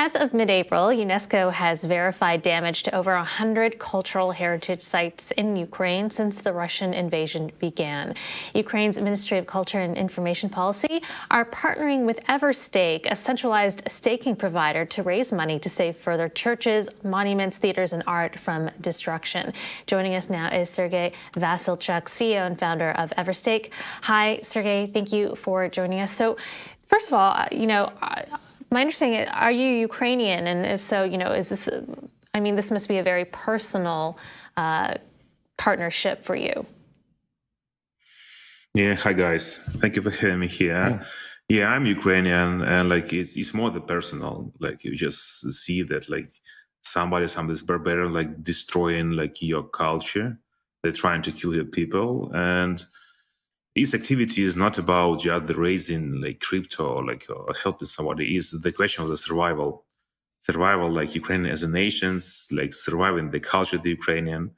As of mid-April, UNESCO has verified damage to over 100 cultural heritage sites in Ukraine since the Russian invasion began. Ukraine's Ministry of Culture and Information Policy are partnering with Everstake, a centralized staking provider, to raise money to save further churches, monuments, theaters, and art from destruction. Joining us now is Sergey Vasilchuk, CEO and founder of Everstake. Hi, Sergey. Thank you for joining us. So, first of all, my understanding, are you Ukrainian? And if so, is this, this must be a very personal partnership for you. Yeah, hi guys. Thank you for having me here. Yeah, I'm Ukrainian, and it's more the personal. You just see that somebody's barbarian destroying your culture. They're trying to kill your people, and this activity is not about just the raising crypto or helping somebody. It's the question of the survival Ukraine as a nation, surviving the culture of the Ukrainian.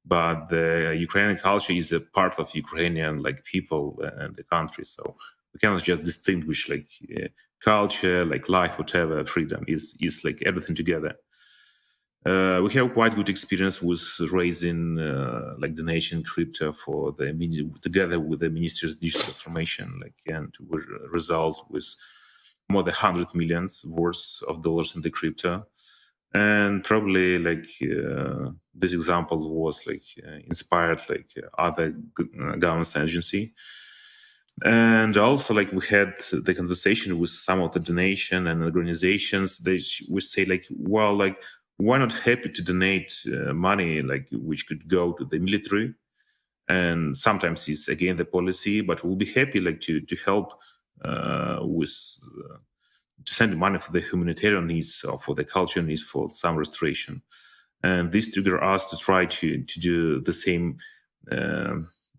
But the Ukrainian culture is a part of Ukrainian people and the country. So we cannot just distinguish culture, life, whatever. Freedom is everything together. We have quite good experience with raising donation crypto for together with the Ministry of Digital Transformation, and we result with more than 100 million worth of dollars in the crypto. And probably this example was inspired other government agency. And also we had the conversation with some of the donation and organizations. They would say we're not happy to donate money which could go to the military, and sometimes it's again the policy, but we'll be happy to help with to send money for the humanitarian needs or for the cultural needs, for some restoration. And this triggered us to try to do the same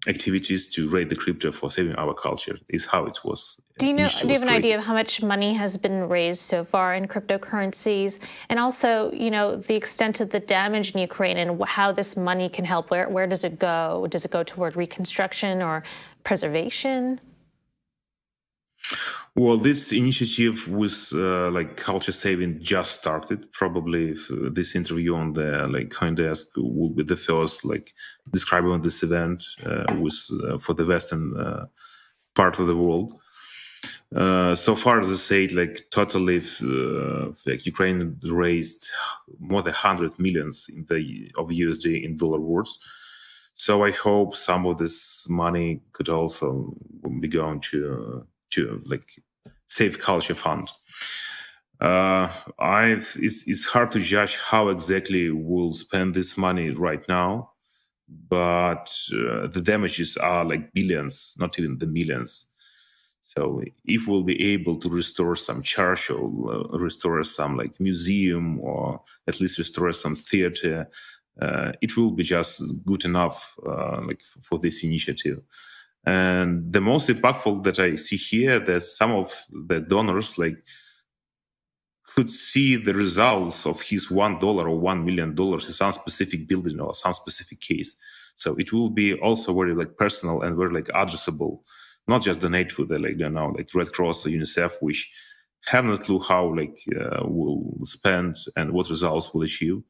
activities to raise the crypto for saving our culture. Is how it was. Do you have an idea of how much money has been raised so far in cryptocurrencies, and also the extent of the damage in Ukraine and how this money can help? Where does it go? Does it go toward reconstruction or preservation? Well, this initiative with culture saving just started. Probably if this interview on the CoinDesk will be the first describing this event for the Western part of the world. So far, as I said, totally, Ukraine raised more than 100 millions of USD in dollar worth. So I hope some of this money could also be going to Save Culture Fund. It's hard to judge how exactly we'll spend this money right now, but the damages are billions, not even the millions. So if we'll be able to restore some church or restore some museum, or at least restore some theater, it will be just good enough for this initiative. And the most impactful that I see here, that some of the donors could see the results of his $1 or $1 million in some specific building or some specific case. So it will be also very personal and very addressable, not just donate to the Red Cross or UNICEF, which have no clue how will spend and what results will achieve.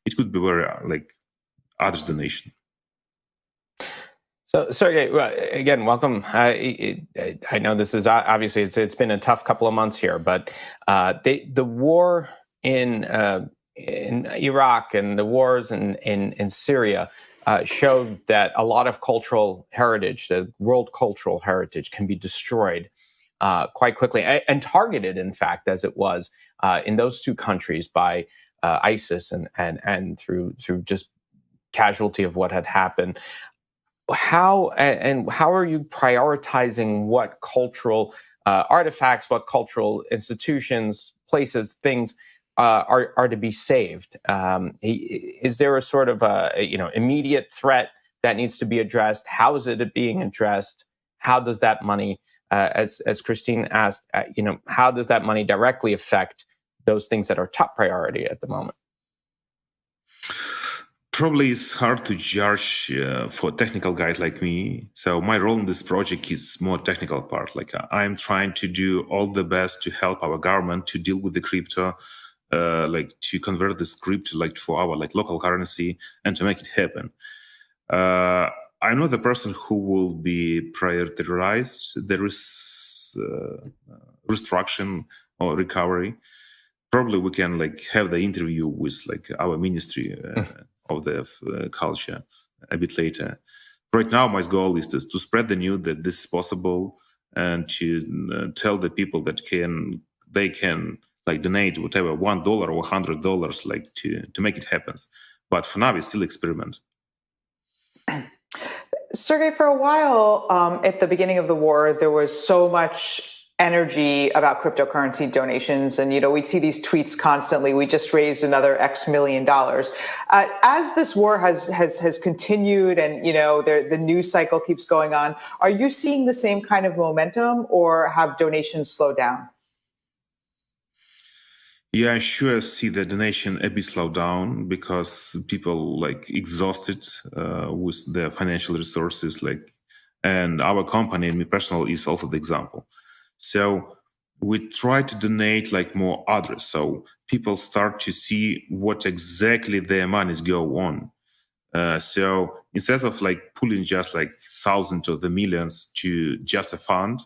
It could be very address donation. So, Sergey, again, welcome. I know this is obviously it's been a tough couple of months here, but the war in Iraq and the wars in Syria showed that a lot of cultural heritage, the world cultural heritage, can be destroyed quite quickly and targeted, in fact, as it was in those two countries by ISIS and through just casualty of what had happened. How are you prioritizing what cultural artifacts, what cultural institutions, places, things are to be saved? Is there a sort of immediate threat that needs to be addressed? How is it being addressed? How does that money, as Christine asked, how does that money directly affect those things that are top priority at the moment? Probably it's hard to judge for technical guys like me. So my role in this project is more technical part. I'm trying to do all the best to help our government to deal with the crypto like to convert the script like for our like local currency and to make it happen. I'm not the person who will be prioritized. There is restructuring or recovery. Probably we can like have the interview with like our ministry of the culture a bit later. Right now, my goal is to spread the news that this is possible and to tell the people that they can like donate whatever $1 or $100 like to make it happen. But for now, it's still experiment. Sergey, for a while at the beginning of the war, there was so much energy about cryptocurrency donations. And, we'd see these tweets constantly. We just raised another X million dollars. As this war has continued and, the news cycle keeps going on, are you seeing the same kind of momentum or have donations slowed down? Yeah, I sure see the donation a bit slow down because people like exhausted with their financial resources, and our company and me personally is also the example. So we try to donate like more address, so people start to see what exactly their monies go on. So instead of like pulling just like thousands of the millions to just a fund,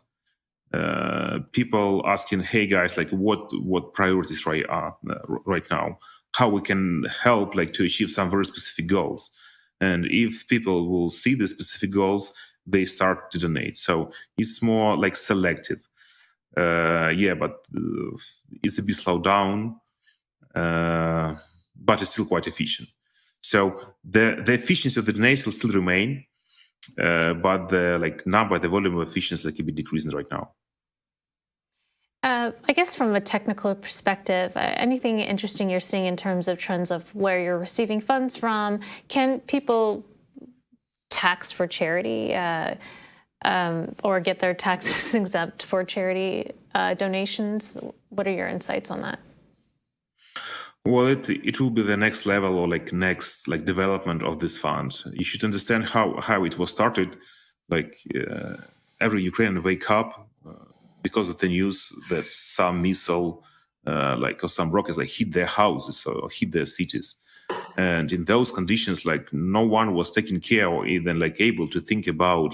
people asking, hey guys, like what priorities right now, how we can help like to achieve some very specific goals. And if people will see the specific goals, they start to donate. So it's more like selective. But it's a bit slowed down, but it's still quite efficient. So the efficiency of the donation still remain, but the number, the volume of efficiency like a bit decreasing right now. I guess from a technical perspective, anything interesting you're seeing in terms of trends of where you're receiving funds from? Can people tax for charity or get their taxes exempt for charity donations? What are your insights on that? Well, it will be the next level or next development of this fund. You should understand how it was started. Every Ukrainian wake up because of the news that some missile or some rockets hit their houses or hit their cities. And in those conditions, no one was taking care or even able to think about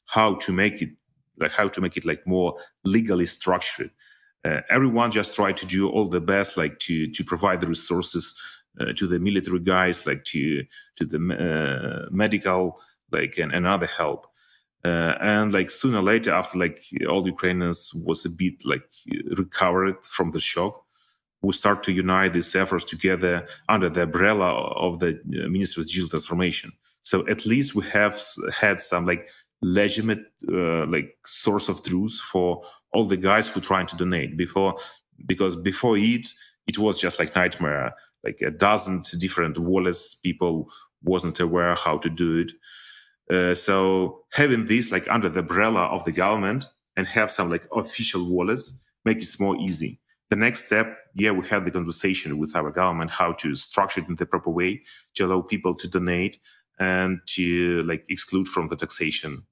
how to make it more legally structured. Everyone just tried to do all the best, to provide the resources to the military guys, to the medical, and other help. And sooner or later, after all Ukrainians was a bit recovered from the shock, we start to unite these efforts together under the umbrella of the Ministry of Digital Transformation. So at least we have had some legitimate source of truth for all the guys who trying to donate because before it was just nightmare, a dozen different wallets, people wasn't aware how to do it. So having this under the umbrella of the government and have some official wallets make it more easy. The next step, we had the conversation with our government how to structure it in the proper way to allow people to donate and to exclude from the taxation